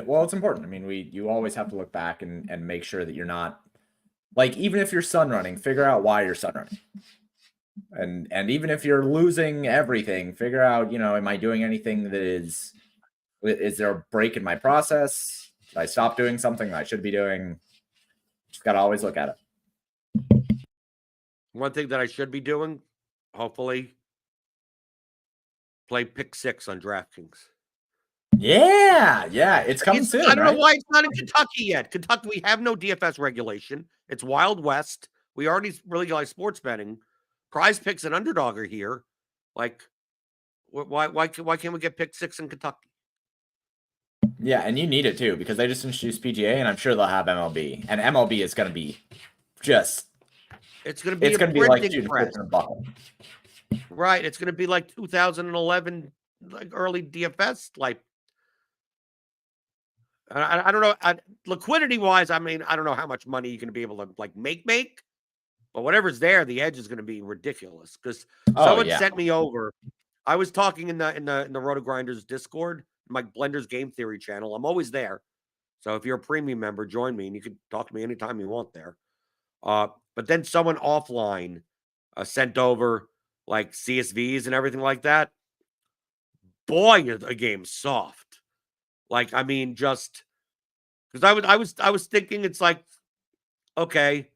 Well, it's important. I mean, you always have to look back and make sure that you're not Like, even if you're sun running, figure out why you're sun running. And even if you're losing everything, figure out, am I doing anything that is there a break in my process? Did I stop doing something that I should be doing? Just got to always look at it. One thing that I should be doing, hopefully, play pick 6 on DraftKings. Yeah, it's coming soon. I don't right? know why it's not in Kentucky yet. Kentucky, we have no DFS regulation. It's Wild West. We already really like sports betting. Prize Picks and Underdog are here. Like, why can't we get pick 6 in Kentucky? Yeah, and you need it too because they just introduced PGA, and I'm sure they'll have MLB. And MLB is going to be just. It's going to be like printing press. Right. It's going to be like 2011, like early DFS. Like, I don't know. Liquidity wise, I mean, I don't know how much money you can be able to like make, but whatever's there, the edge is going to be ridiculous. Because someone sent me over. I was talking in the RotoGrinders Discord, my Blender's Game Theory channel. I'm always there. So if you're a premium member, join me and you can talk to me anytime you want there. But then someone offline sent over like CSVs and everything like that. Boy, the game's soft. Like, I mean, just because I was thinking it's like, okay,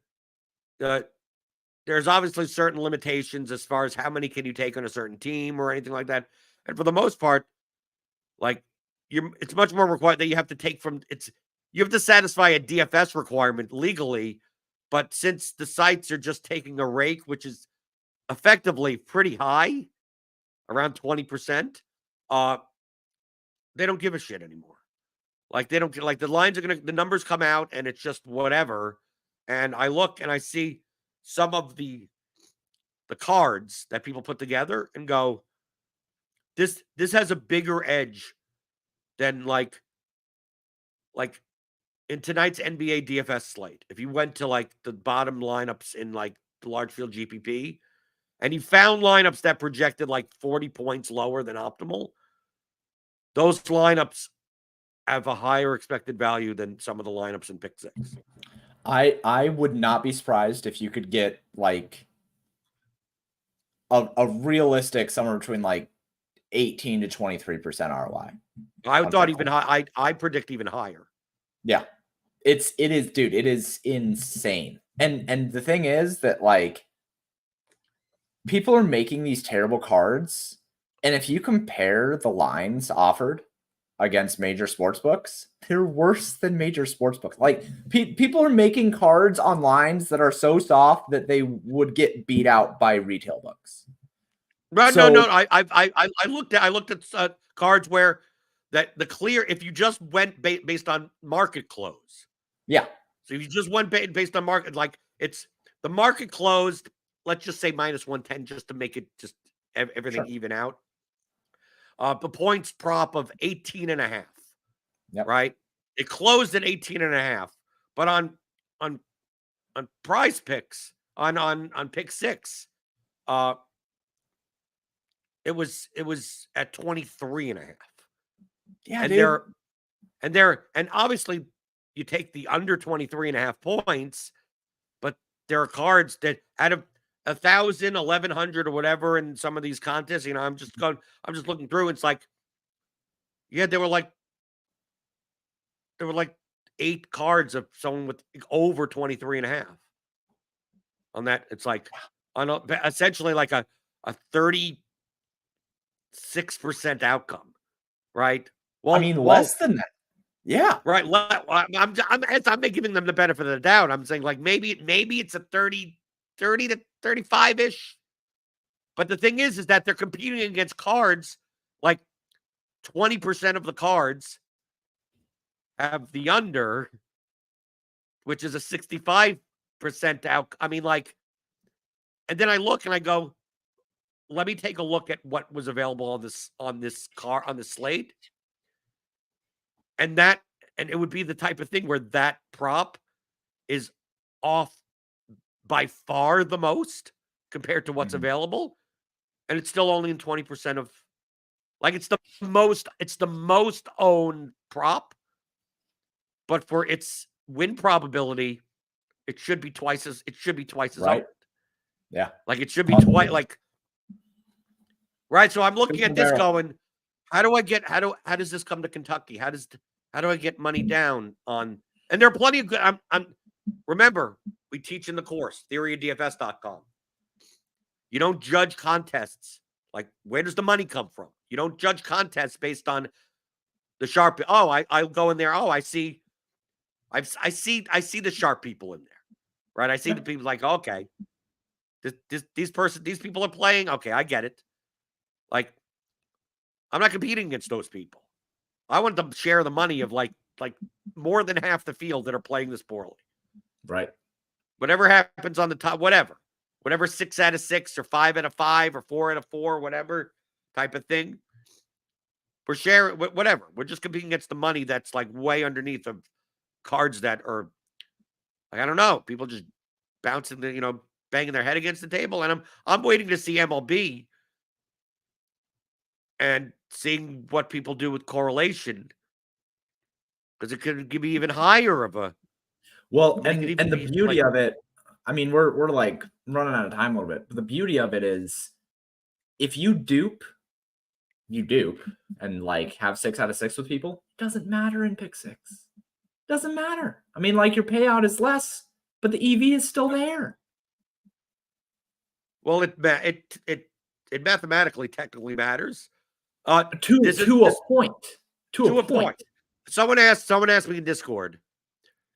there's obviously certain limitations as far as how many can you take on a certain team or anything like that. And for the most part, like it's much more required that you have to take from you have to satisfy a DFS requirement legally. But since the sites are just taking a rake, which is effectively pretty high, around 20%, they don't give a shit anymore. Like they don't get like the numbers come out and it's just whatever. And I look and I see some of the cards that people put together and go, this has a bigger edge than like in tonight's NBA DFS slate. If you went to like the bottom lineups in like the large field GPP and you found lineups that projected like 40 points lower than optimal, those lineups have a higher expected value than some of the lineups in pick 6. I would not be surprised if you could get like a realistic somewhere between like 18 to 23% ROI. I thought even high. I predict even higher. Yeah. It is, dude, it is insane. And the thing is that like people are making these terrible cards, and if you compare the lines offered against major sports books, they're worse than major sports books. Like people are making cards on lines that are so soft that they would get beat out by retail books. Right? So, no. I looked at cards where that the clear if you just went based on market close. Yeah. So if you just went based on market, like it's the market closed. Let's just say -110 just to make it just everything even out. The points prop of 18.5. Yep. Right? It closed at 18.5, but on prize picks on pick 6, it was at 23.5. Yeah, and obviously you take the under 23.5 points, but there are cards that out of 1,000, 1,100 or whatever in some of these contests, I'm just looking through. It's like, yeah, there were like 8 cards of someone with over 23.5 on that. It's like essentially like a 36% outcome, right? Well, I mean, less than that. Yeah. Right. I'm giving them the benefit of the doubt. I'm saying like maybe it's a 30 to 35-ish. But the thing is that they're competing against cards like 20% of the cards have the under, which is a 65% out. I mean, like, and then I look and I go, let me take a look at what was available on this slate. And it would be the type of thing where that prop is off by far the most compared to what's available. And it's still only in 20% of like it's the most owned prop, but for its win probability, it should be twice as Right. owned. Yeah. Like it should be twice. Like right. So I'm looking at this going, how does this come to Kentucky? How do I get money down on? And there are plenty of good. Remember, we teach in the course theoryofdfs.com. You don't judge contests. Like, where does the money come from? You don't judge contests based on the sharp. Oh, I'll go in there. Oh, I see the sharp people in there, right? I see the people like, okay, these people are playing. Okay, I get it. Like, I'm not competing against those people. I want to share the money of like more than half the field that are playing this poorly. Right. Whatever happens on the top, whatever 6 out of 6 or 5 out of 5 or 4 out of 4, whatever type of thing. We're sharing whatever. We're just competing against the money that's like way underneath of cards that are, like, I don't know, people just bouncing banging their head against the table. And I'm waiting to see MLB and seeing what people do with correlation, because it could be even higher of a. Well, and the beauty of it, I mean, we're like running out of time a little bit, but the beauty of it is, if you dupe and like have 6 out of 6 with people, it doesn't matter in pick 6. Doesn't matter. I mean, like, your payout is less, but the EV is still there. Well, it mathematically technically matters. To a point. Someone asked me in Discord,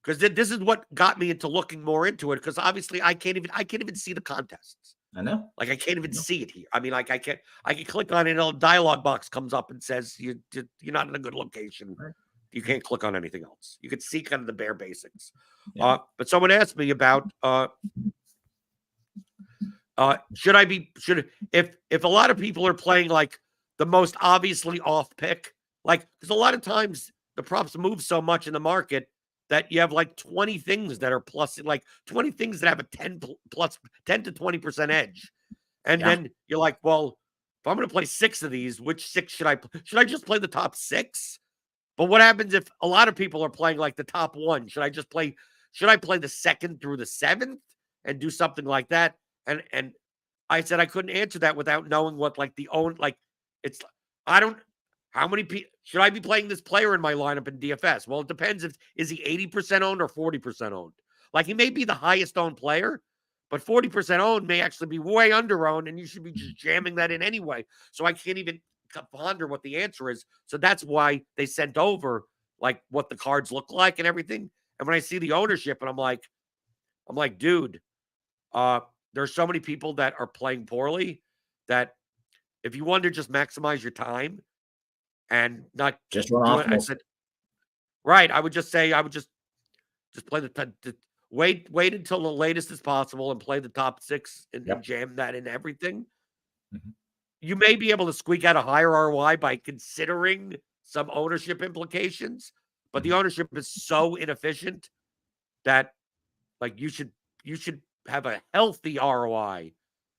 because this is what got me into looking more into it, because obviously I can't even see the contests. I know. Like, I can't even see it here. I mean, like, I can click on it, and a dialogue box comes up and says you're not in a good location. Right. You can't click on anything else. You can see kind of the bare basics. Yeah. But someone asked me about if a lot of people are playing like the most obviously off pick, like, there's a lot of times the props move so much in the market that you have like 20 things that are plus, like 20 things that have a 10 to 20% edge. And then you're like, well, if I'm going to play 6 of these, which 6 should I play? Should I just play the top 6? But what happens if a lot of people are playing like the top 1? Should I play the 2nd through the 7th and do something like that? And I said I couldn't answer that without knowing what like the own, like, it's, I don't, how many people should I be playing this player in my lineup in DFS? Well, it depends. Is he 80% owned or 40% owned? Like, he may be the highest owned player, but 40% owned may actually be way under owned, and you should be just jamming that in anyway. So I can't even ponder what the answer is. So that's why they sent over like what the cards look like and everything. And when I see the ownership, and I'm like, dude, there's so many people that are playing poorly that if you want to just maximize your time and not just run off, I said, right. I would just play wait until the latest as possible and play the top 6 and jam that in everything. Mm-hmm. You may be able to squeak out a higher ROI by considering some ownership implications, but the ownership is so inefficient that, like, you should have a healthy ROI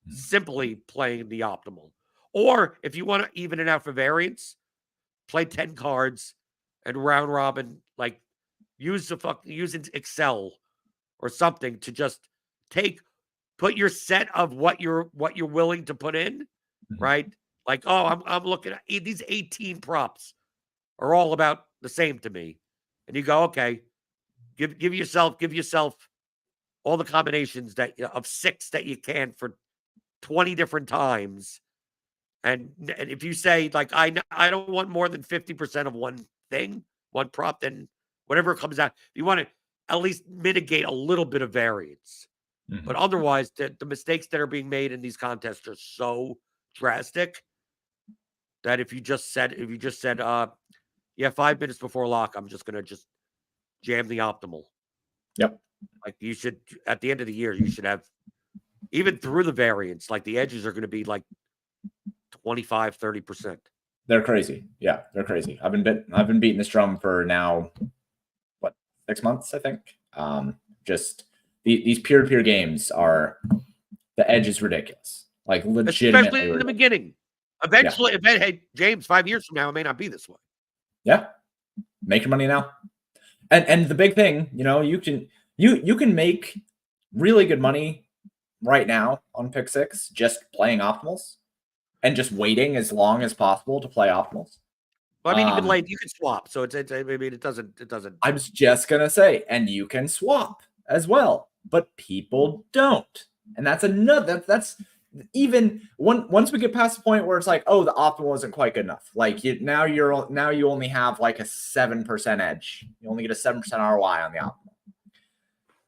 simply playing the optimal. Or if you want to even it out for variance, play 10 cards and round robin, like, use Excel or something to just put your set of what you're willing to put in, right? Like, oh, I'm looking at these 18 props are all about the same to me. And you go, okay, give yourself all the combinations of 6 that you can for 20 different times. And if you say, like, I don't want more than 50% of one thing, one prop, then whatever comes out, you want to at least mitigate a little bit of variance. Mm-hmm. But otherwise, the mistakes that are being made in these contests are so drastic that if you just said, 5 minutes before lock, I'm just going to just jam the optimal. Yep. Like, you should, at the end of the year, you should have, even through the variance, like, the edges are going to be like 25, 30%. They're crazy. Yeah, they're crazy. I've been beating this drum for now, 6 months, I think. Just these peer-to-peer games are, the edge is ridiculous. Like, legitimately, especially in the beginning. Eventually, hey, James, 5 years from now, it may not be this way. Yeah, make your money now. And the big thing, you You can make really good money right now on pick six just playing optimals and just waiting as long as possible to play optimals. Well, I mean, you can swap, so it's I mean, it doesn't. I was just gonna say, and you can swap as well, but people don't, and that's another. That's even once we get past the point where it's like, oh, the optimal isn't quite good enough. Like now you only have like a 7% edge. You only get a 7% ROI on the optimal.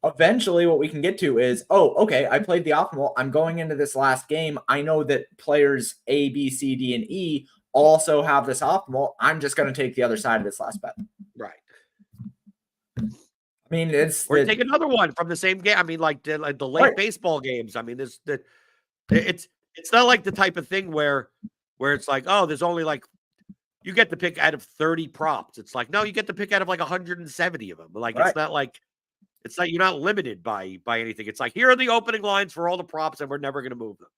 Eventually, what we can get to is, oh, okay, I played the optimal. I'm going into this last game. I know that players A, B, C, D, and E also have this optimal. I'm just going to take the other side of this last bet. Right. I mean, take another one from the same game. I mean, like the late baseball games. I mean, it's not like the type of thing where it's like, oh, there's only like you get to pick out of 30 props. It's like, no, you get to pick out of like 170 of them. Like it's not like you're not limited by anything. It's like, here are the opening lines for all the props, and we're never going to move them.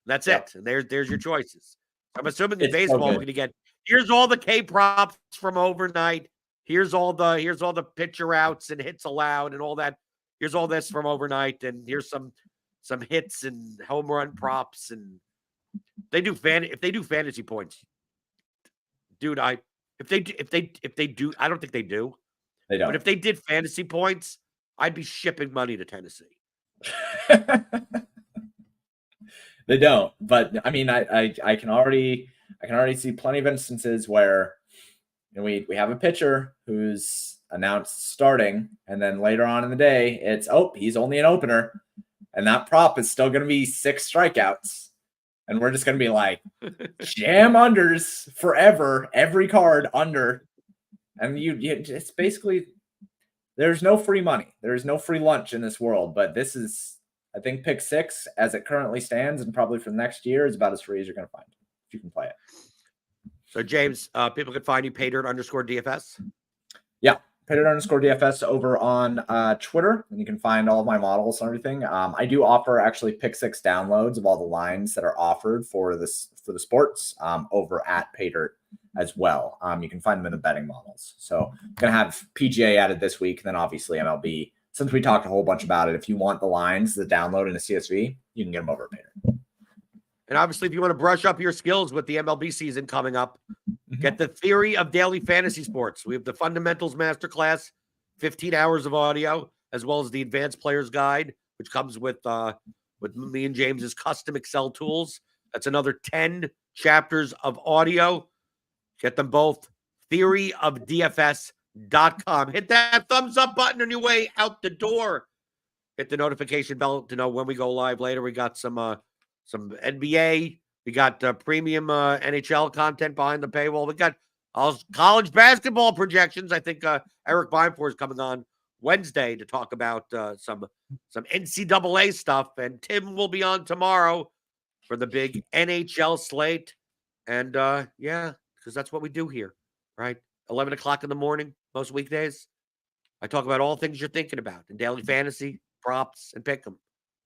That's it. And there's your choices. I'm assuming in baseball we're going to get here's all the K props from overnight. Here's all the pitcher outs and hits allowed and all that. Here's all this from overnight, and here's some hits and home run props. And if they do fantasy points, dude, if they do, I don't think they do. They don't. But if they did fantasy points, I'd be shipping money to Tennessee. They don't, but I mean, I can already see plenty of instances where we have a pitcher who's announced starting, and then later on in the day, it's he's only an opener, and that prop is still going to be 6 strikeouts, and we're just going to be like jam unders forever, every card under, and it's basically there's no free money, there's no free lunch in this world, but this is. I think pick 6, as it currently stands, and probably for the next year, is about as free as you're going to find if you can play it. So, James, people can find you paydirt_DFS. Yeah, paydirt_DFS over on Twitter, and you can find all of my models and everything. I do offer actually pick 6 downloads of all the lines that are offered for the sports over at paydirt as well. You can find them in the betting models. So, I'm going to have PGA added this week, and then obviously MLB. Since we talked a whole bunch about it, if you want the lines, the download in a CSV, you can get them over at Paydirt. And obviously, if you want to brush up your skills with the MLB season coming up, get the Theory of Daily Fantasy Sports. We have the Fundamentals Masterclass, 15 hours of audio, as well as the Advanced Players Guide, which comes with me and James's custom Excel tools. That's another 10 chapters of audio. Get them both. theoryofdfs.com. Hit that thumbs up button on your way out the door. Hit the notification bell to know when we go live later. We got some NBA. We got premium NHL content behind the paywall. We got college basketball projections. I think Eric Beinfort is coming on Wednesday to talk about some NCAA stuff, and Tim will be on tomorrow for the big NHL slate. And because that's what we do here, right? 11 o'clock in the morning, most weekdays. I talk about all things you're thinking about in daily fantasy, props, and pick 'em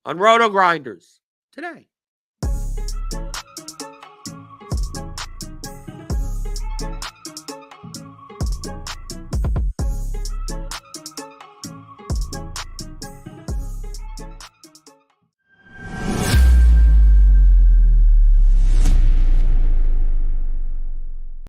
on RotoGrinders Today.